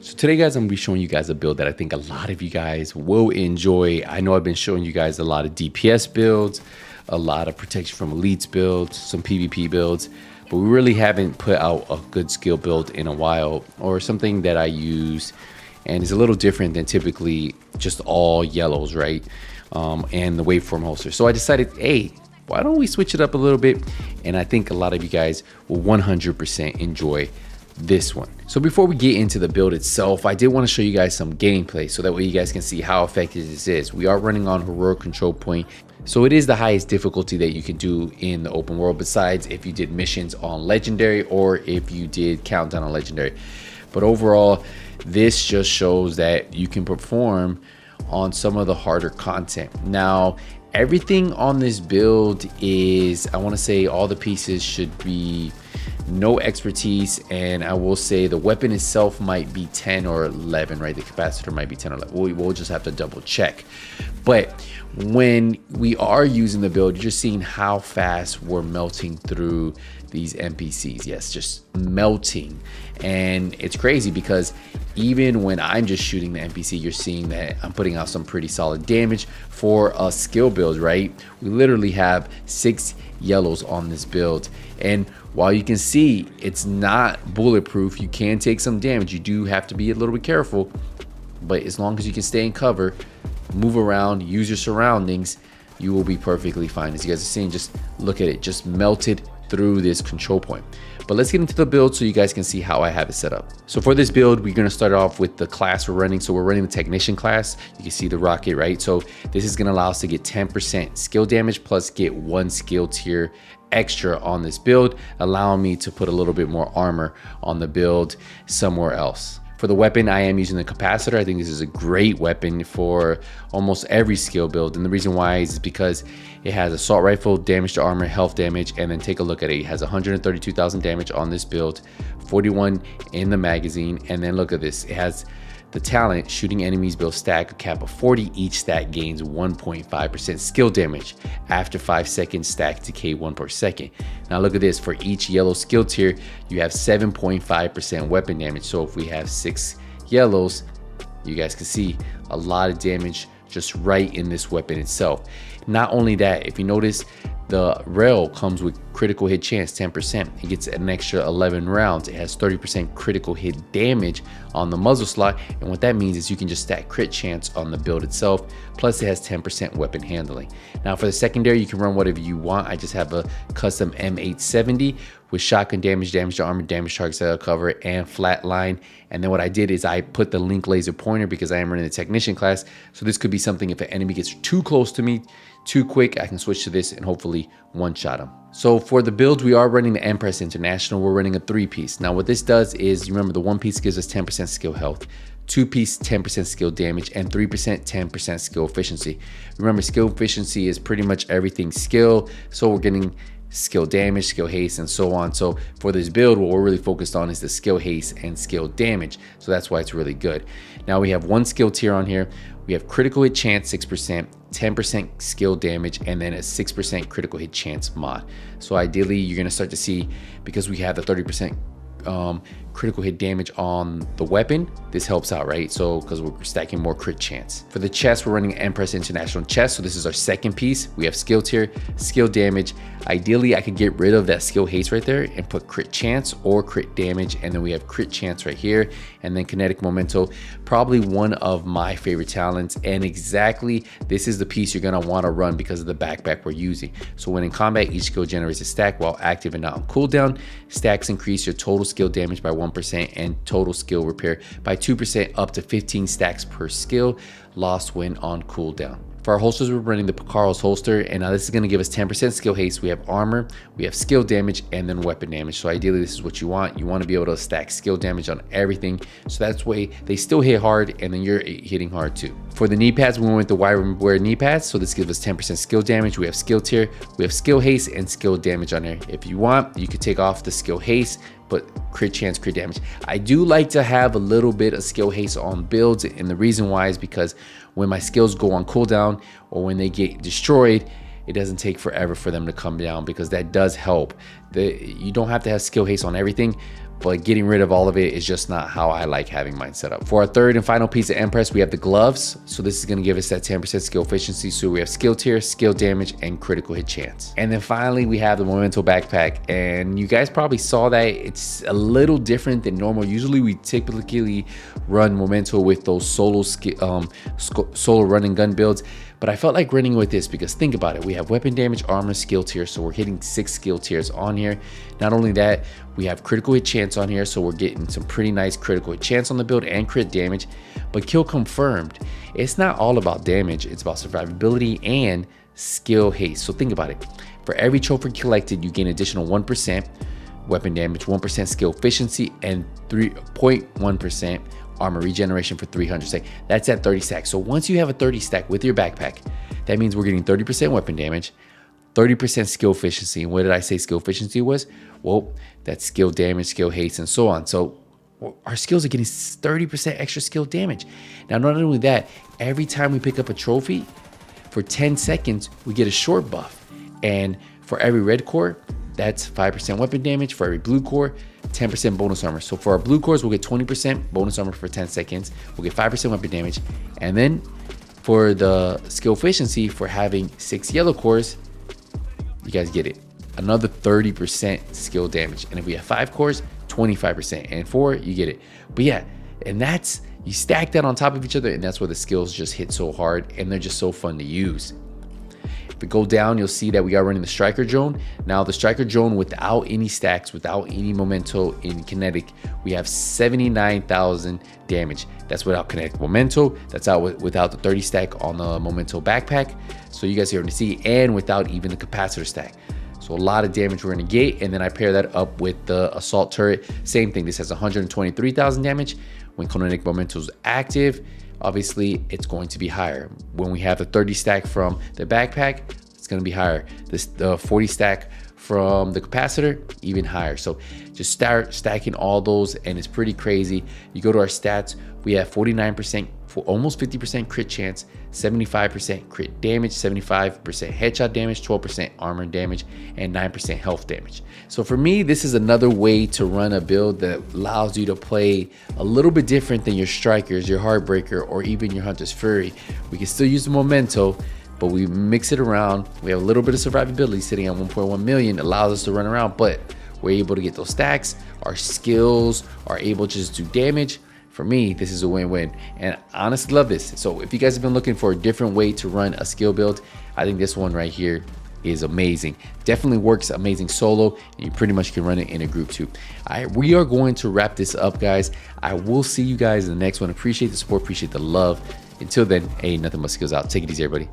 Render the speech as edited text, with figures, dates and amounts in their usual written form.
So today, guys, I'm gonna be showing you guys a build that I think a lot of you guys will enjoy. I know I've been showing you guys a lot of DPS builds, a lot of protection from elites builds, some PvP builds, but we really haven't put out a good skill build in a while, or something that I use and is a little different than typically just all yellows, right? And the waveform holster. So I decided, hey, why don't we switch it up a little bit? And I think a lot of you guys will 100% enjoy this one. So before we get into the build itself, I did want to show you guys some gameplay so that way you guys can see how effective this is. We are running on heroic control point, so it is the highest difficulty that you can do in the open world, besides if you did missions on legendary or if you did countdown on legendary. But overall, this just shows that you can perform on some of the harder content. Now, everything on this build is, I want to say all the pieces should be no expertise, and I will say the weapon itself might be 10 or 11, right? The capacitor might be 10 or 11. We'll just have to double check. But when we are using the build, you're seeing how fast we're melting through these NPCs. Yes, just melting. And it's crazy because even when I'm just shooting the NPC, you're seeing that I'm putting out some pretty solid damage for a skill build, right? We literally have 6 yellows on this build, and while you can see it's not bulletproof, you can take some damage. You do have to be a little bit careful, but as long as you can stay in cover, move around, use your surroundings, you will be perfectly fine. As you guys are seeing, just look at it, just melted through this control point. But let's get into the build so you guys can see how I have it set up. So for this build, we're going to start off with the class we're running. So we're running the technician class. You can see the rocket, right? So this is going to allow us to get 10% skill damage plus get 1 skill tier extra on this build, allowing me to put a little bit more armor on the build somewhere else. For the weapon, I am using the capacitor. I think this is a great weapon for almost every skill build, and the reason why is because it has assault rifle, damage to armor, health damage, and then take a look at it. It has 132,000 damage on this build, 41 in the magazine, and then look at this. It has the talent, shooting enemies build stack a cap of 40. Each stack gains 1.5% skill damage. After 5 seconds, stack decay 1 per second. Now look at this, for each yellow skill tier, you have 7.5% weapon damage. So if we have 6 yellows, you guys can see a lot of damage just right in this weapon itself. Not only that, if you notice, the rail comes with critical hit chance 10%. It gets an extra 11 rounds. It has 30% critical hit damage on the muzzle slot, and what that means is you can just stack crit chance on the build itself, plus it has 10% weapon handling. Now for the secondary, you can run whatever you want. I just have a custom M870 with shotgun damage, damage to armor, damage target cell cover, and flatline. And then what I did is I put the link laser pointer because I am running the technician class, so this could be something if an enemy gets too close to me too quick, I can switch to this and hopefully one-shot them. So for the build, we are running the Empress International. We're running a 3-piece. Now what this does is, remember, the 1-piece gives us 10% skill health, 2-piece 10% skill damage, and 3% 10% skill efficiency. Remember, skill efficiency is pretty much everything skill, so we're getting skill damage, skill haste, and so on. So for this build, what we're really focused on is the skill haste and skill damage, so that's why it's really good. Now we have 1 skill tier on here. We have critical hit chance 6%, 10% skill damage, and then a 6% critical hit chance mod. So ideally, you're going to start to see, because we have the 30% critical hit damage on the weapon, this helps out, right? So because we're stacking more crit chance. For the chest, we're running Empress International chest. So this is our second piece. We have skill tier, skill damage. Ideally, I could get rid of that skill haste right there and put crit chance or crit damage, and then we have crit chance right here, and then kinetic memento, probably one of my favorite talents. And exactly, this is the piece you're gonna want to run because of the backpack we're using. So when in combat, each skill generates a stack while active and not on cooldown. Stacks increase your total skill damage by 1% and total skill repair by 2%, up to 15 stacks per skill lost when on cooldown. For our holsters, we're running the Picaro's holster, and now this is going to give us 10% skill haste. We have armor, we have skill damage, and then weapon damage. So ideally, this is what you want. You want to be able to stack skill damage on everything, so that's way they still hit hard, and then you're hitting hard too. For the knee pads, we went with the Wyvern knee pads, so this gives us 10% skill damage. We have skill tier, we have skill haste, and skill damage on there. If you want, you could take off the skill haste, but crit chance, crit damage. I do like to have a little bit of skill haste on builds, and the reason why is because when my skills go on cooldown or when they get destroyed, it doesn't take forever for them to come down, because that does help. You don't have to have skill haste on everything, but getting rid of all of it is just not how I like having mine set up. For our third and final piece of Empress, we have the gloves. So this is going to give us that 10% skill efficiency. So we have skill tier, skill damage, and critical hit chance. And then finally, we have the Memento backpack. And you guys probably saw that it's a little different than normal. Usually we typically run Memento with those solo run and gun builds. But I felt like running with this because think about it. We have weapon damage, armor, skill tier. So we're hitting 6 skill tiers on here. Not only that, we have critical hit chance on here. So we're getting some pretty nice critical hit chance on the build and crit damage. But kill confirmed, it's not all about damage. It's about survivability and skill haste. So think about it. For every trophy collected, you gain additional 1% weapon damage, 1% skill efficiency, and 3.1% armor regeneration for 300 stack. That's at 30 stacks. So once you have a 30 stack with your backpack, that means we're getting 30% weapon damage, 30% skill efficiency. And what did I say skill efficiency was? Well, that's skill damage, skill haste, and so on. So our skills are getting 30% extra skill damage. Now, not only that, every time we pick up a trophy, for 10 seconds, we get a short buff. And for every red core, that's 5% weapon damage. For every blue core, 10% bonus armor. So for our blue cores, we'll get 20% bonus armor for 10 seconds. We'll get 5% weapon damage. And then for the skill efficiency, for having 6 yellow cores, you guys get it, another 30% skill damage. And if we have 5 cores, 25%. And 4, you get it. But yeah, and that's, you stack that on top of each other, and that's where the skills just hit so hard, and they're just so fun to use. If we go down, you'll see that we are running the Striker Drone. Now the Striker Drone, without any stacks, without any Memento in kinetic, we have 79,000 damage. That's without kinetic Memento. That's out without the 30 stack on the Memento backpack. So you guys are able to see, and without even the capacitor stack. So a lot of damage we're gonna get, and then I pair that up with the Assault Turret. Same thing, this has 123,000 damage. When kinetic Memento is active, obviously it's going to be higher. When we have the 30 stack from the backpack, it's going to be higher. The 40 stack from the capacitor, even higher. So just start stacking all those, and it's pretty crazy. You go to our stats, we have 49%, for almost 50% crit chance, 75% crit damage, 75% headshot damage, 12% armor damage, and 9% health damage. So for me, this is another way to run a build that allows you to play a little bit different than your Strikers, your Heartbreaker, or even your Hunter's Fury. We can still use the Memento, but we mix it around. We have a little bit of survivability sitting at 1.1 million, allows us to run around, but we're able to get those stacks. Our skills are able to just do damage. For me, this is a win-win, and I honestly love this. So if you guys have been looking for a different way to run a skill build, I think this one right here is amazing. Definitely works amazing solo, and you pretty much can run it in a group too. All right, we are going to wrap this up, guys. I will see you guys in the next one. Appreciate the support, appreciate the love. Until then, hey, nothing but skills out. Take it easy, everybody.